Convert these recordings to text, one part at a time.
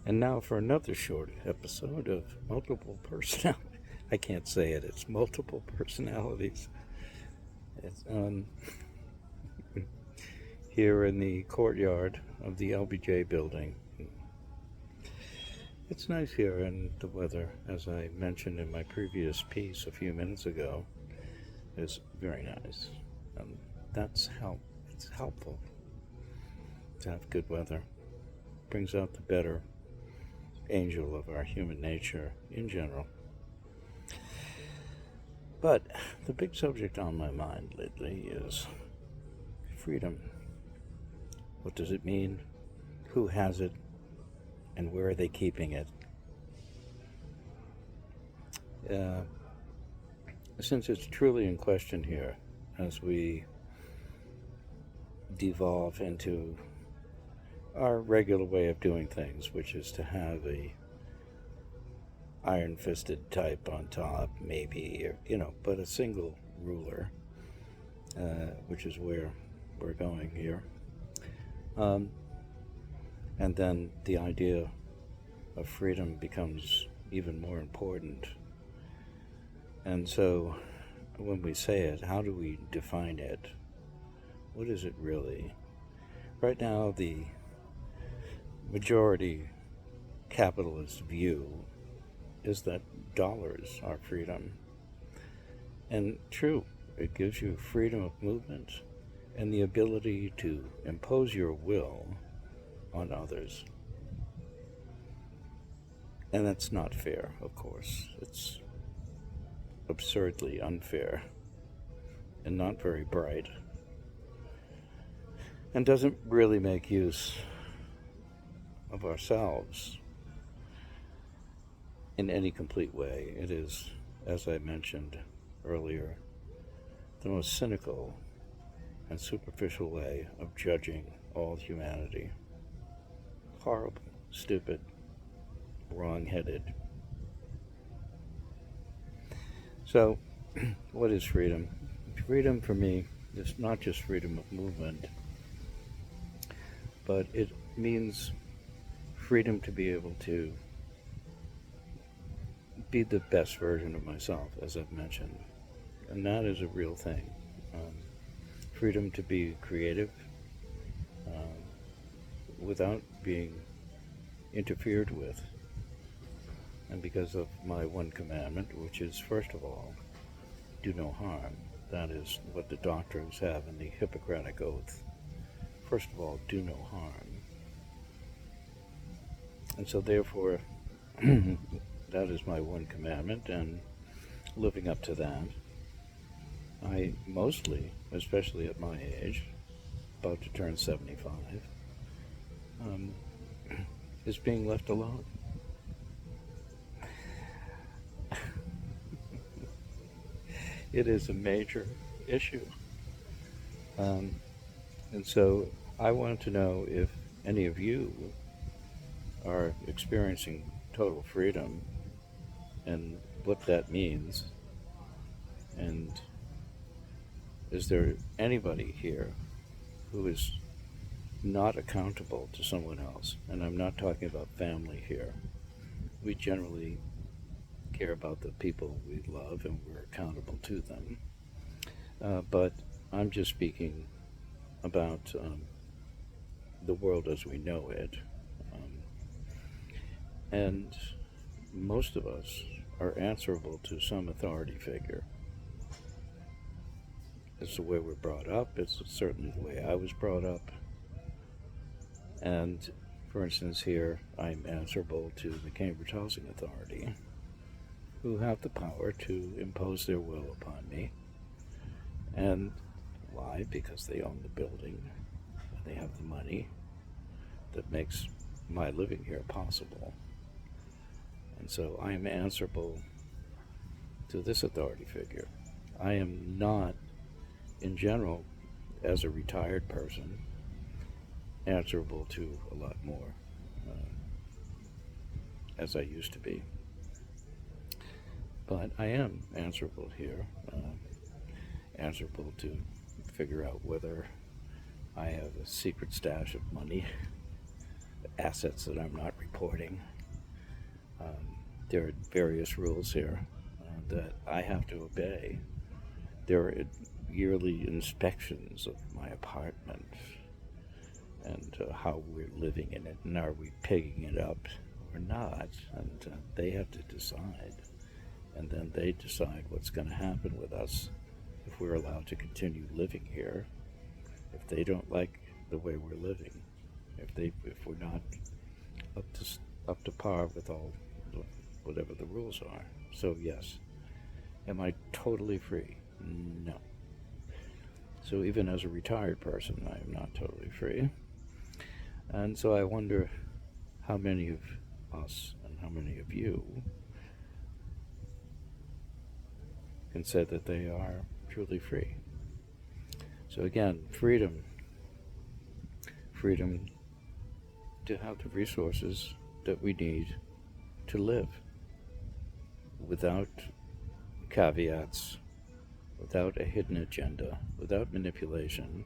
And now for another short episode of multiple personality. I can't say it. It's multiple personalities. It's here in the courtyard of the LBJ building. It's nice here, and the weather, as I mentioned in my previous piece a few minutes ago, is very nice. That's how it's helpful to have good weather. Brings out the better angel of our human nature in general. But the big subject on my mind lately is freedom. What does it mean? Who has it? And where are they keeping it? Since it's truly in question here, as we devolve into our regular way of doing things, which is to have a iron-fisted type on top, maybe, or, but a single ruler, which is where we're going here. And then the idea of freedom becomes even more important. And so when we say it, how do we define it? What is it really? Right now, the majority capitalist view is that dollars are freedom. And true, it gives you freedom of movement and the ability to impose your will on others. And that's not fair, of course. It's absurdly unfair and not very bright, and doesn't really make use of ourselves in any complete way. It is, as I mentioned earlier, the most cynical and superficial way of judging all humanity. Horrible, stupid, wrong-headed. So, what is freedom? Freedom for me is not just freedom of movement, but it means freedom to be able to be the best version of myself, as I've mentioned. And that is a real thing. Freedom to be creative without being interfered with. And because of my one commandment, which is, first of all, do no harm. That is what the doctors have in the Hippocratic Oath. First of all, do no harm. And so therefore, that is my one commandment, and living up to that, I mostly, especially at my age, about to turn 75, is being left alone. It is a major issue. And so I want to know if any of you are experiencing total freedom and what that means. And is there anybody here who is not accountable to someone else? And I'm not talking about family here. We generally care about the people we love and we're accountable to them. But I'm just speaking about the world as we know it. And most of us are answerable to some authority figure. It's the way we're brought up. It's certainly the way I was brought up. And for instance, here I'm answerable to the Cambridge Housing Authority, who have the power to impose their will upon me. And why? Because they own the building. They have the money that makes my living here possible. And so I am answerable to this authority figure. I am not, in general, as a retired person, answerable to a lot more, as I used to be. But I am answerable here, answerable to figure out whether I have a secret stash of money assets that I'm not reporting. There are various rules here that I have to obey. There are yearly inspections of my apartment and how we're living in it, and are we pigging it up or not, and they have to decide, and then they decide what's going to happen with us if we're allowed to continue living here, if they don't like the way we're living, if we're not up to par with all whatever the rules are. So yes, am I totally free? No. So even as a retired person, I am not totally free. And so I wonder how many of us and how many of you can say that they are truly free. So again, freedom to have the resources that we need to live without caveats, without a hidden agenda, without manipulation.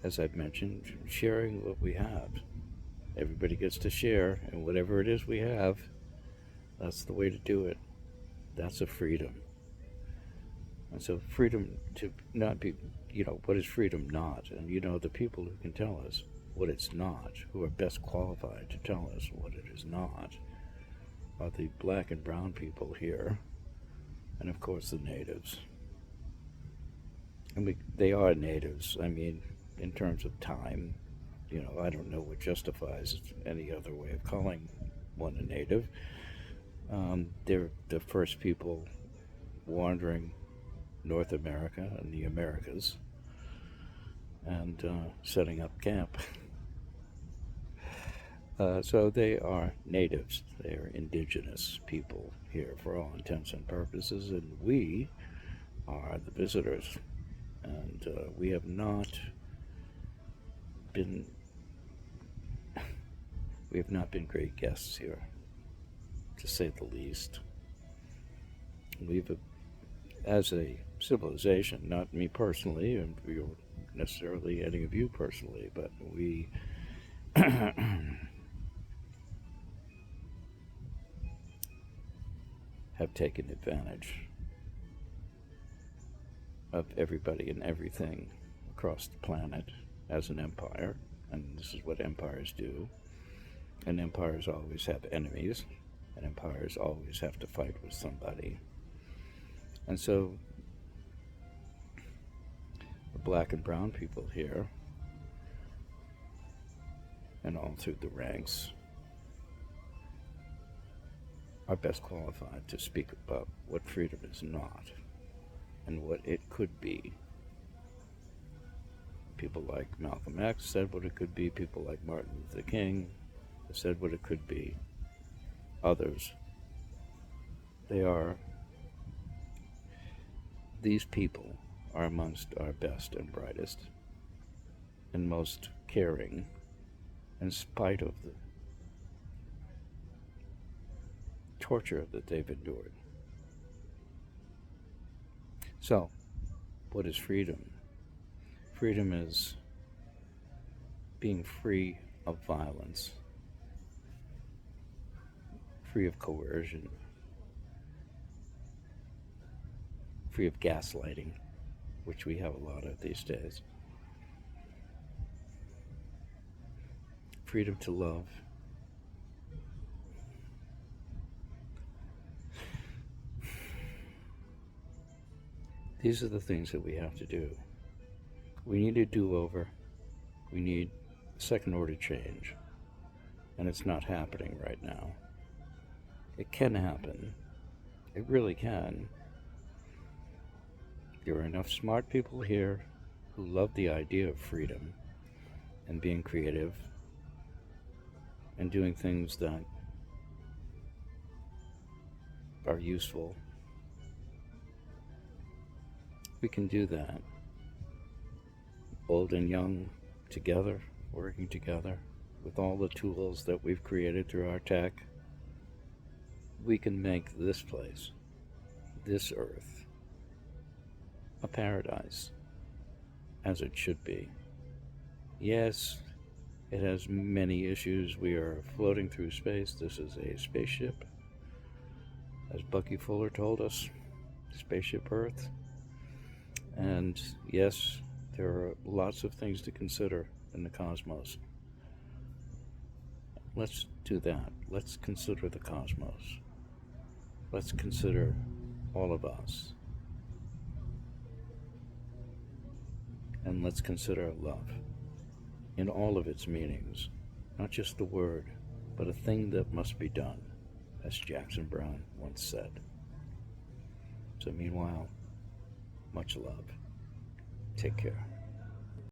As I've mentioned, sharing what we have. Everybody gets to share, and whatever it is we have, that's the way to do it. That's a freedom. And so freedom to not be, what is freedom not? And the people who can tell us what it's not, who are best qualified to tell us what it is not, are the black and brown people here, and of course the natives. And they are natives. I mean, in terms of time, I don't know what justifies any other way of calling one a native. They're the first people wandering North America and the Americas and setting up camp. So they are natives. They are indigenous people here for all intents and purposes, and we are the visitors. And we have not been great guests here, to say the least. We've, as a civilization, not me personally, and necessarily any of you personally, but we have taken advantage of everybody and everything across the planet as an empire, and this is what empires do. And empires always have enemies, and empires always have to fight with somebody. And so the black and brown people here, and all through the ranks, are best qualified to speak about what freedom is not and what it could be. People like Malcolm X said what it could be. People like Martin Luther King said what it could be. Others. These people are amongst our best and brightest and most caring, in spite of the torture that they've endured. So, what is freedom? Freedom is being free of violence, free of coercion, free of gaslighting, which we have a lot of these days. Freedom to love. These are the things that we have to do. We need a do-over. We need second-order change. And it's not happening right now. It can happen. It really can. There are enough smart people here who love the idea of freedom and being creative and doing things that are useful. We can do that. Old and young together, working together with all the tools that we've created through our tech. We can make this place, this earth, a paradise, as it should be. Yes, it has many issues. We are floating through space. This is a spaceship, as Bucky Fuller told us, Spaceship Earth. And yes, there are lots of things to consider in the cosmos. Let's do that. Let's consider the cosmos. Let's consider all of us. And let's consider love in all of its meanings, not just the word, but a thing that must be done, as Jackson Browne once said. So meanwhile, much love. Take care.